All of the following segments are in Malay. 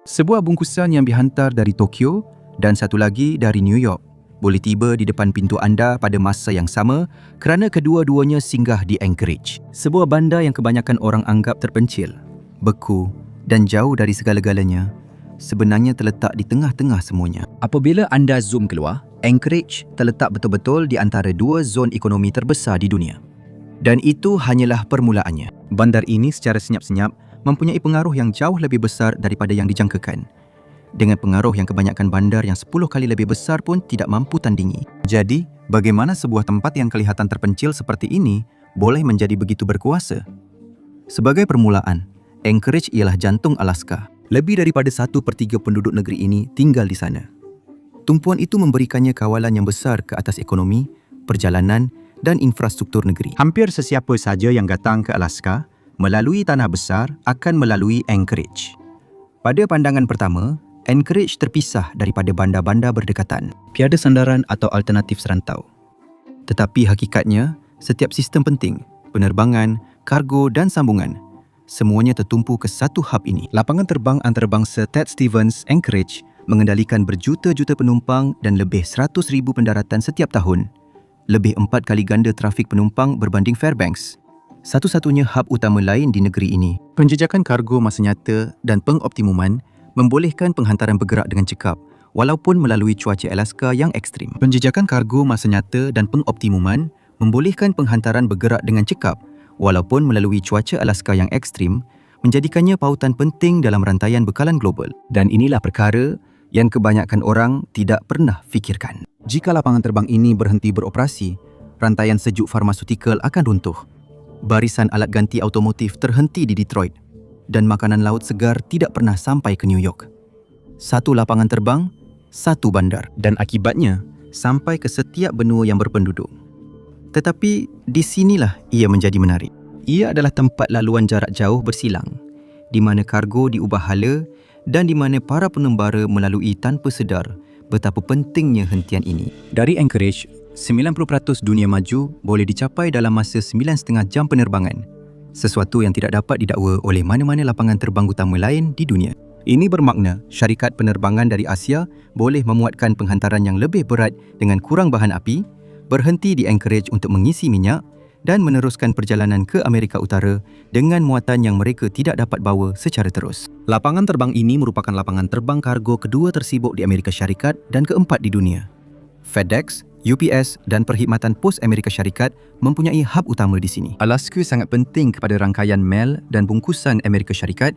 Sebuah bungkusan yang dihantar dari Tokyo dan satu lagi dari New York boleh tiba di depan pintu anda pada masa yang sama kerana kedua-duanya singgah di Anchorage. Sebuah bandar yang kebanyakan orang anggap terpencil, beku dan jauh dari segala-galanya, sebenarnya terletak di tengah-tengah semuanya. Apabila anda zoom keluar, Anchorage terletak betul-betul di antara dua zon ekonomi terbesar di dunia. Dan itu hanyalah permulaannya. Bandar ini secara senyap-senyap mempunyai pengaruh yang jauh lebih besar daripada yang dijangkakan. Dengan pengaruh yang kebanyakan bandar yang 10 kali lebih besar pun tidak mampu tandingi. Jadi, bagaimana sebuah tempat yang kelihatan terpencil seperti ini boleh menjadi begitu berkuasa? Sebagai permulaan, Anchorage ialah jantung Alaska. Lebih daripada 1/3 penduduk negeri ini tinggal di sana. Tumpuan itu memberikannya kawalan yang besar ke atas ekonomi, perjalanan dan infrastruktur negeri. Hampir sesiapa saja yang datang ke Alaska melalui tanah besar akan melalui Anchorage. Pada pandangan pertama, Anchorage terpisah daripada bandar-bandar berdekatan, tiada sandaran atau alternatif serantau. Tetapi hakikatnya, setiap sistem penting, penerbangan, kargo dan sambungan, semuanya tertumpu ke satu hub ini. Lapangan terbang antarabangsa Ted Stevens Anchorage mengendalikan berjuta-juta penumpang dan lebih 100,000 pendaratan setiap tahun. Lebih 4 kali ganda trafik penumpang berbanding Fairbanks, satu-satunya hub utama lain di negeri ini. Penjejakan kargo masa nyata dan pengoptimuman membolehkan penghantaran bergerak dengan cekap walaupun melalui cuaca Alaska yang ekstrim. Penjejakan kargo masa nyata dan pengoptimuman membolehkan penghantaran bergerak dengan cekap walaupun melalui cuaca Alaska yang ekstrim menjadikannya pautan penting dalam rantaian bekalan global. Dan inilah perkara yang kebanyakan orang tidak pernah fikirkan. Jika lapangan terbang ini berhenti beroperasi, rantaian sejuk farmasutikal akan runtuh. Barisan alat ganti automotif terhenti di Detroit dan makanan laut segar tidak pernah sampai ke New York. Satu lapangan terbang, satu bandar, dan akibatnya sampai ke setiap benua yang berpenduduk. Tetapi di sinilah ia menjadi menarik. Ia adalah tempat laluan jarak jauh bersilang, di mana kargo diubah hala dan di mana para pengembara melalui tanpa sedar betapa pentingnya hentian ini. Dari Anchorage, 90% dunia maju boleh dicapai dalam masa 9,5 jam penerbangan, sesuatu yang tidak dapat didakwa oleh mana-mana lapangan terbang utama lain di dunia. Ini bermakna syarikat penerbangan dari Asia boleh memuatkan penghantaran yang lebih berat dengan kurang bahan api, berhenti di Anchorage untuk mengisi minyak dan meneruskan perjalanan ke Amerika Utara dengan muatan yang mereka tidak dapat bawa secara terus. Lapangan terbang ini merupakan lapangan terbang kargo kedua tersibuk di Amerika Syarikat dan keempat di dunia. FedEx, UPS dan Perkhidmatan Pos Amerika Syarikat mempunyai hub utama di sini. Alaska sangat penting kepada rangkaian mel dan bungkusan Amerika Syarikat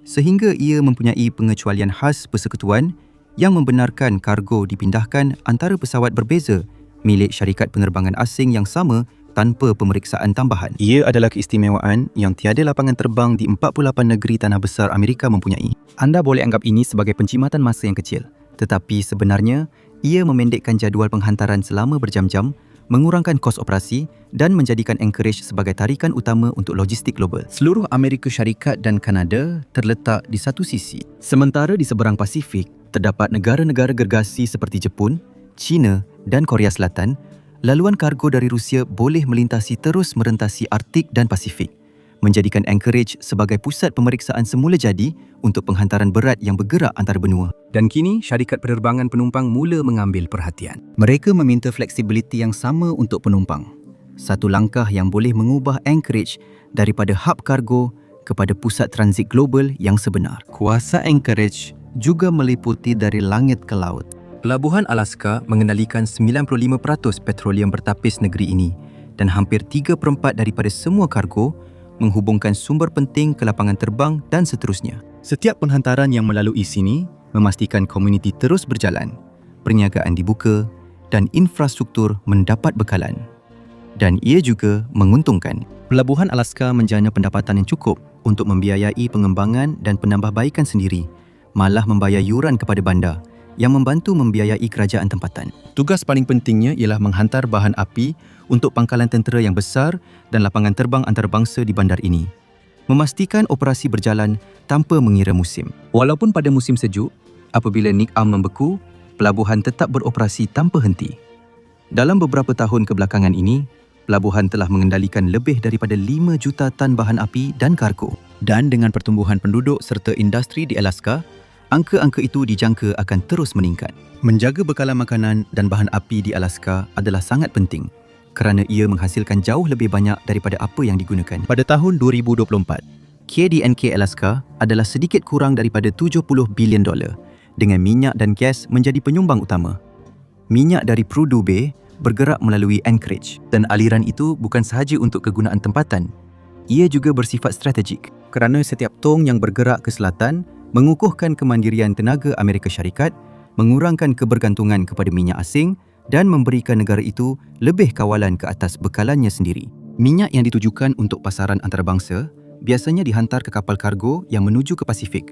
sehingga ia mempunyai pengecualian khas persekutuan yang membenarkan kargo dipindahkan antara pesawat berbeza milik syarikat penerbangan asing yang sama tanpa pemeriksaan tambahan. Ia adalah keistimewaan yang tiada lapangan terbang di 48 negeri tanah besar Amerika mempunyai. Anda boleh anggap ini sebagai pencimatan masa yang kecil, tetapi sebenarnya ia memendekkan jadual penghantaran selama berjam-jam, mengurangkan kos operasi dan menjadikan Anchorage sebagai tarikan utama untuk logistik global. Seluruh Amerika Syarikat dan Kanada terletak di satu sisi. Sementara di seberang Pasifik, terdapat negara-negara gergasi seperti Jepun, China dan Korea Selatan. Laluan kargo dari Rusia boleh melintasi terus merentasi Arktik dan Pasifik, menjadikan Anchorage sebagai pusat pemeriksaan semula jadi untuk penghantaran berat yang bergerak antar benua. Dan kini, syarikat penerbangan penumpang mula mengambil perhatian. Mereka meminta fleksibiliti yang sama untuk penumpang. Satu langkah yang boleh mengubah Anchorage daripada hub kargo kepada pusat transit global yang sebenar. Kuasa Anchorage juga meliputi dari langit ke laut. Pelabuhan Alaska mengendalikan 95% petroleum bertapis negeri ini dan hampir 3/4 daripada semua kargo menghubungkan sumber penting ke lapangan terbang dan seterusnya. Setiap penghantaran yang melalui sini memastikan komuniti terus berjalan, perniagaan dibuka dan infrastruktur mendapat bekalan. Dan ia juga menguntungkan. Pelabuhan Alaska menjana pendapatan yang cukup untuk membiayai pengembangan dan penambahbaikan sendiri, malah membayar yuran kepada bandar yang membantu membiayai kerajaan tempatan. Tugas paling pentingnya ialah menghantar bahan api untuk pangkalan tentera yang besar dan lapangan terbang antarabangsa di bandar ini. Memastikan operasi berjalan tanpa mengira musim. Walaupun pada musim sejuk, apabila Nick Arm membeku, pelabuhan tetap beroperasi tanpa henti. Dalam beberapa tahun kebelakangan ini, pelabuhan telah mengendalikan lebih daripada 5 juta tan bahan api dan kargo. Dan dengan pertumbuhan penduduk serta industri di Alaska, Angka-angka itu dijangka akan terus meningkat. Menjaga bekalan makanan dan bahan api di Alaska adalah sangat penting kerana ia menghasilkan jauh lebih banyak daripada apa yang digunakan. Pada tahun 2024, KDNK Alaska adalah sedikit kurang daripada $70 bilion dengan minyak dan gas menjadi penyumbang utama. Minyak dari Prudhoe Bay bergerak melalui Anchorage dan aliran itu bukan sahaja untuk kegunaan tempatan, ia juga bersifat strategik kerana setiap tong yang bergerak ke selatan mengukuhkan kemandirian tenaga Amerika Syarikat, mengurangkan kebergantungan kepada minyak asing dan memberikan negara itu lebih kawalan ke atas bekalannya sendiri. Minyak yang ditujukan untuk pasaran antarabangsa biasanya dihantar ke kapal kargo yang menuju ke Pasifik.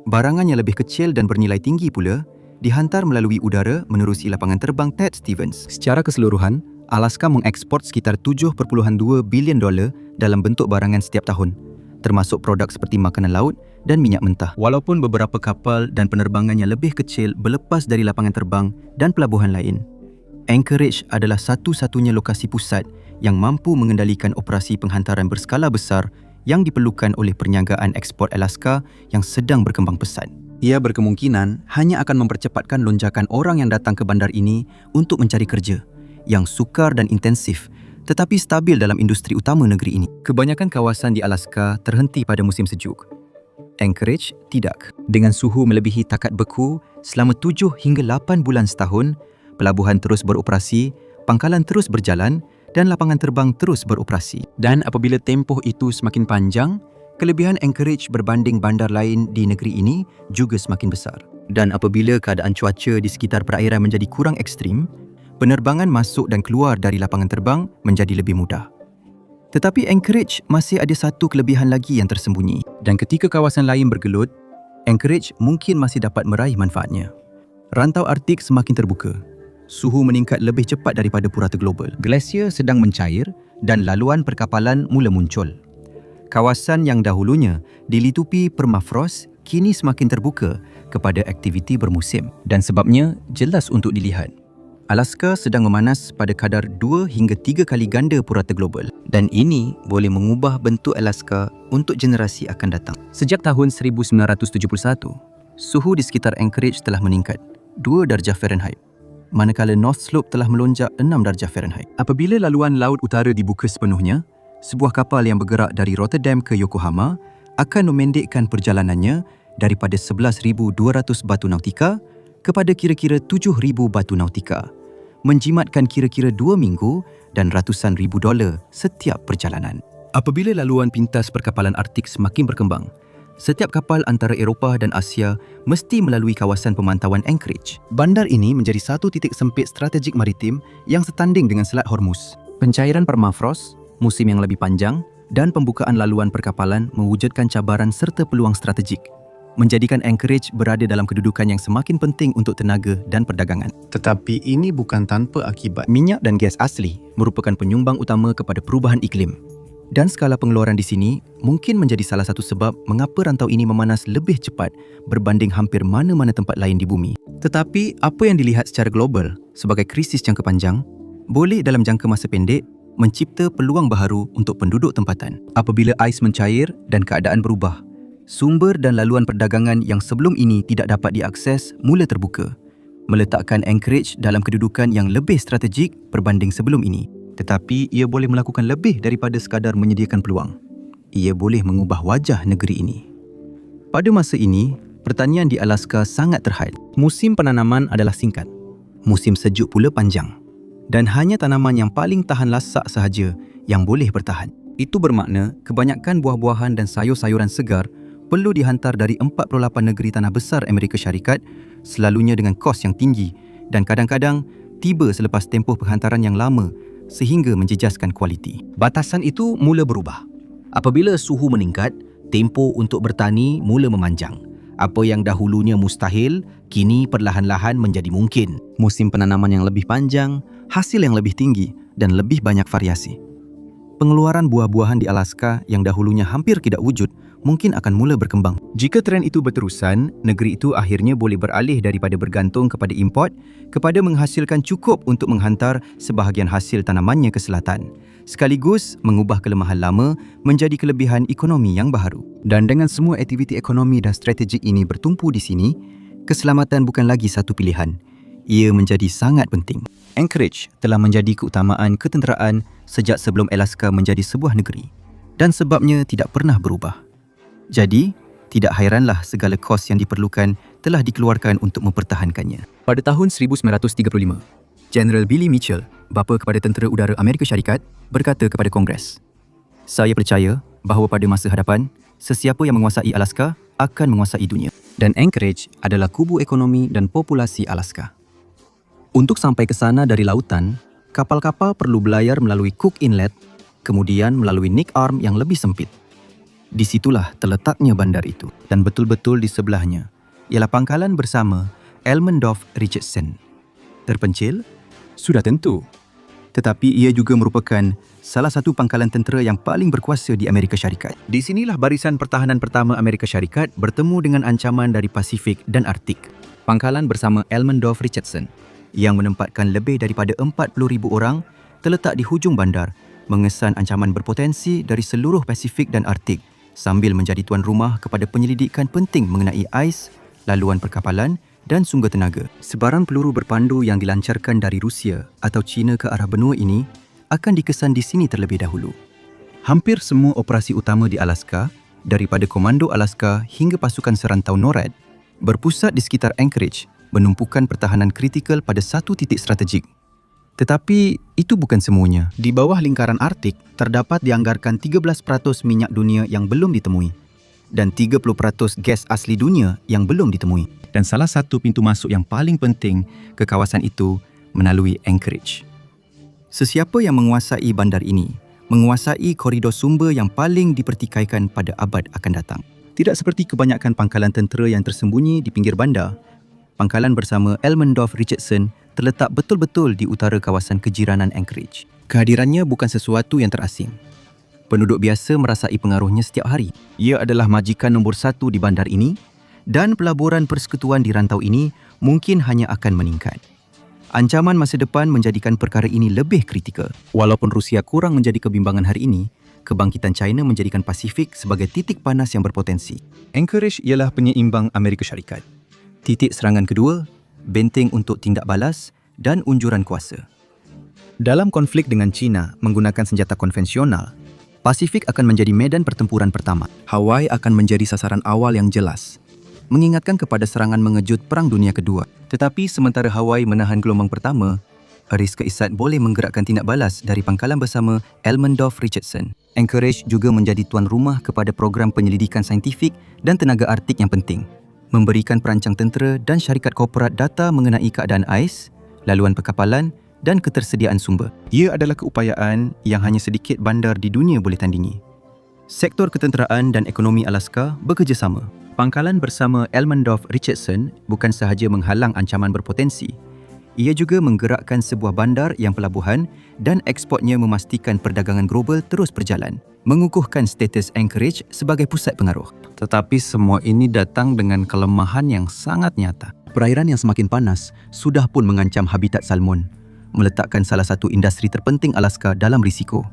Barangan yang lebih kecil dan bernilai tinggi pula dihantar melalui udara menerusi lapangan terbang Ted Stevens. Secara keseluruhan, Alaska mengeksport sekitar $7.2 bilion dalam bentuk barangan setiap tahun, termasuk produk seperti makanan laut dan minyak mentah. Walaupun beberapa kapal dan penerbangannya lebih kecil berlepas dari lapangan terbang dan pelabuhan lain, Anchorage adalah satu-satunya lokasi pusat yang mampu mengendalikan operasi penghantaran berskala besar yang diperlukan oleh perniagaan ekspor Alaska yang sedang berkembang pesat. Ia berkemungkinan hanya akan mempercepatkan lonjakan orang yang datang ke bandar ini untuk mencari kerja yang sukar dan intensif tetapi stabil dalam industri utama negeri ini. Kebanyakan kawasan di Alaska terhenti pada musim sejuk. Anchorage tidak. Dengan suhu melebihi takat beku selama 7 hingga 8 bulan setahun, pelabuhan terus beroperasi, pangkalan terus berjalan dan lapangan terbang terus beroperasi. Dan apabila tempoh itu semakin panjang, kelebihan Anchorage berbanding bandar lain di negeri ini juga semakin besar. Dan apabila keadaan cuaca di sekitar perairan menjadi kurang ekstrim, penerbangan masuk dan keluar dari lapangan terbang menjadi lebih mudah. Tetapi Anchorage masih ada satu kelebihan lagi yang tersembunyi. Dan ketika kawasan lain bergelut, Anchorage mungkin masih dapat meraih manfaatnya. Rantau Arktik semakin terbuka. Suhu meningkat lebih cepat daripada purata global. Glasier sedang mencair dan laluan perkapalan mula muncul. Kawasan yang dahulunya dilitupi permafrost kini semakin terbuka kepada aktiviti bermusim. Dan sebabnya jelas untuk dilihat. Alaska sedang memanas pada kadar 2 hingga 3 kali ganda purata global dan ini boleh mengubah bentuk Alaska untuk generasi akan datang. Sejak tahun 1971, suhu di sekitar Anchorage telah meningkat 2 darjah Fahrenheit, manakala North Slope telah melonjak 6 darjah Fahrenheit. Apabila laluan laut utara dibuka sepenuhnya, sebuah kapal yang bergerak dari Rotterdam ke Yokohama akan memendekkan perjalanannya daripada 11,200 batu nautika kepada kira-kira 7,000 batu nautika, menjimatkan kira-kira 2 minggu dan ratusan ribu dolar setiap perjalanan. Apabila laluan pintas perkapalan Arktik semakin berkembang, setiap kapal antara Eropah dan Asia mesti melalui kawasan pemantauan Anchorage. Bandar ini menjadi satu titik sempit strategik maritim yang setanding dengan Selat Hormuz. Pencairan permafrost, musim yang lebih panjang dan pembukaan laluan perkapalan mewujudkan cabaran serta peluang strategik, menjadikan Anchorage berada dalam kedudukan yang semakin penting untuk tenaga dan perdagangan. Tetapi ini bukan tanpa akibat. Minyak dan gas asli merupakan penyumbang utama kepada perubahan iklim. Dan skala pengeluaran di sini mungkin menjadi salah satu sebab mengapa rantau ini memanas lebih cepat berbanding hampir mana-mana tempat lain di bumi. Tetapi apa yang dilihat secara global sebagai krisis jangka panjang boleh dalam jangka masa pendek mencipta peluang baharu untuk penduduk tempatan. Apabila ais mencair dan keadaan berubah, sumber dan laluan perdagangan yang sebelum ini tidak dapat diakses mula terbuka, meletakkan Anchorage dalam kedudukan yang lebih strategik berbanding sebelum ini. Tetapi ia boleh melakukan lebih daripada sekadar menyediakan peluang. Ia boleh mengubah wajah negeri ini. Pada masa ini, pertanian di Alaska sangat terhad. Musim penanaman adalah singkat. Musim sejuk pula panjang. Dan hanya tanaman yang paling tahan lasak sahaja yang boleh bertahan. Itu bermakna kebanyakan buah-buahan dan sayur-sayuran segar perlu dihantar dari 48 negeri tanah besar Amerika Syarikat, selalunya dengan kos yang tinggi dan kadang-kadang tiba selepas tempoh penghantaran yang lama sehingga menjejaskan kualiti. Batasan itu mula berubah. Apabila suhu meningkat, tempoh untuk bertani mula memanjang. Apa yang dahulunya mustahil, kini perlahan-lahan menjadi mungkin. Musim penanaman yang lebih panjang, hasil yang lebih tinggi dan lebih banyak variasi. Pengeluaran buah-buahan di Alaska yang dahulunya hampir tidak wujud mungkin akan mula berkembang. Jika trend itu berterusan, negeri itu akhirnya boleh beralih daripada bergantung kepada import kepada menghasilkan cukup untuk menghantar sebahagian hasil tanamannya ke selatan, sekaligus mengubah kelemahan lama menjadi kelebihan ekonomi yang baharu. Dan dengan semua aktiviti ekonomi dan strategik ini bertumpu di sini, keselamatan bukan lagi satu pilihan. Ia menjadi sangat penting. Anchorage telah menjadi keutamaan ketenteraan sejak sebelum Alaska menjadi sebuah negeri dan sebabnya tidak pernah berubah. Jadi, tidak hairanlah segala kos yang diperlukan telah dikeluarkan untuk mempertahankannya. Pada tahun 1935, General Billy Mitchell, bapa kepada Tentera Udara Amerika Syarikat, berkata kepada Kongres, "Saya percaya bahawa pada masa hadapan, sesiapa yang menguasai Alaska akan menguasai dunia." Dan Anchorage adalah kubu ekonomi dan populasi Alaska. Untuk sampai ke sana dari lautan, kapal-kapal perlu berlayar melalui Cook Inlet, kemudian melalui Nick Arm yang lebih sempit. Di situlah terletaknya bandar itu. Dan betul-betul di sebelahnya ialah pangkalan bersama Elmendorf Richardson. Terpencil? Sudah tentu. Tetapi ia juga merupakan salah satu pangkalan tentera yang paling berkuasa di Amerika Syarikat. Di sinilah barisan pertahanan pertama Amerika Syarikat bertemu dengan ancaman dari Pasifik dan Arktik. Pangkalan bersama Elmendorf Richardson yang menempatkan lebih daripada 40,000 orang terletak di hujung bandar, mengesan ancaman berpotensi dari seluruh Pasifik dan Arktik sambil menjadi tuan rumah kepada penyelidikan penting mengenai ais, laluan perkapalan dan sumber tenaga. Sebaran peluru berpandu yang dilancarkan dari Rusia atau China ke arah benua ini akan dikesan di sini terlebih dahulu. Hampir semua operasi utama di Alaska, daripada Komando Alaska hingga pasukan serantau NORAD, berpusat di sekitar Anchorage, menumpukan pertahanan kritikal pada satu titik strategik. Tetapi itu bukan semuanya. Di bawah lingkaran Arktik, terdapat dianggarkan 13% minyak dunia yang belum ditemui dan 30% gas asli dunia yang belum ditemui. Dan salah satu pintu masuk yang paling penting ke kawasan itu melalui Anchorage. Sesiapa yang menguasai bandar ini, menguasai koridor sumber yang paling dipertikaikan pada abad akan datang. Tidak seperti kebanyakan pangkalan tentera yang tersembunyi di pinggir bandar, pangkalan bersama Elmendorf Richardson terletak betul-betul di utara kawasan kejiranan Anchorage. Kehadirannya bukan sesuatu yang terasing. Penduduk biasa merasai pengaruhnya setiap hari. Ia adalah majikan nombor 1 di bandar ini dan pelaburan persekutuan di rantau ini mungkin hanya akan meningkat. Ancaman masa depan menjadikan perkara ini lebih kritikal. Walaupun Rusia kurang menjadi kebimbangan hari ini, kebangkitan China menjadikan Pasifik sebagai titik panas yang berpotensi. Anchorage ialah penyeimbang Amerika Syarikat. Titik serangan kedua, benteng untuk tindak balas dan unjuran kuasa. Dalam konflik dengan China menggunakan senjata konvensional, Pasifik akan menjadi medan pertempuran pertama. Hawaii akan menjadi sasaran awal yang jelas, mengingatkan kepada serangan mengejut Perang Dunia Kedua. Tetapi sementara Hawaii menahan gelombang pertama, Ariska Isat boleh menggerakkan tindak balas dari pangkalan bersama Elmendorf Richardson. Anchorage juga menjadi tuan rumah kepada program penyelidikan saintifik dan tenaga Arktik yang penting, memberikan perancang tentera dan syarikat korporat data mengenai keadaan ais, laluan perkapalan dan ketersediaan sumber. Ia adalah keupayaan yang hanya sedikit bandar di dunia boleh tandingi. Sektor ketenteraan dan ekonomi Alaska bekerjasama. Pangkalan bersama Elmendorf Richardson bukan sahaja menghalang ancaman berpotensi, ia juga menggerakkan sebuah bandar yang pelabuhan dan ekspornya memastikan perdagangan global terus berjalan, mengukuhkan status Anchorage sebagai pusat pengaruh. Tetapi semua ini datang dengan kelemahan yang sangat nyata. Perairan yang semakin panas sudah pun mengancam habitat salmon, meletakkan salah satu industri terpenting Alaska dalam risiko.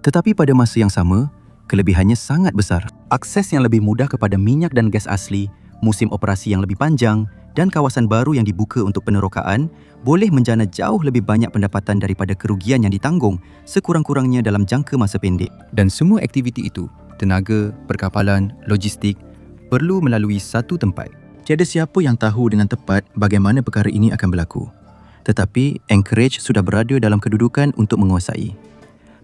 Tetapi pada masa yang sama, kelebihannya sangat besar. Akses yang lebih mudah kepada minyak dan gas asli, musim operasi yang lebih panjang dan kawasan baru yang dibuka untuk penerokaan boleh menjana jauh lebih banyak pendapatan daripada kerugian yang ditanggung sekurang-kurangnya dalam jangka masa pendek. Dan semua aktiviti itu, tenaga, perkapalan, logistik, perlu melalui satu tempat. Tiada siapa yang tahu dengan tepat bagaimana perkara ini akan berlaku. Tetapi Anchorage sudah berada dalam kedudukan untuk menguasai.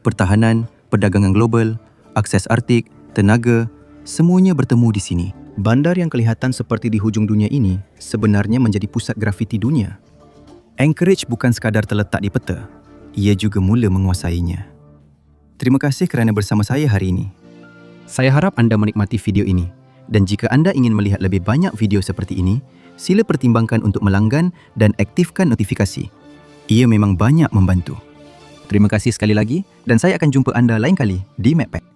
Pertahanan, perdagangan global, akses Arktik, tenaga, semuanya bertemu di sini. Bandar yang kelihatan seperti di hujung dunia ini sebenarnya menjadi pusat grafiti dunia. Anchorage bukan sekadar terletak di peta, ia juga mula menguasainya. Terima kasih kerana bersama saya hari ini. Saya harap anda menikmati video ini dan jika anda ingin melihat lebih banyak video seperti ini, sila pertimbangkan untuk melanggan dan aktifkan notifikasi. Ia memang banyak membantu. Terima kasih sekali lagi dan saya akan jumpa anda lain kali di MacPack.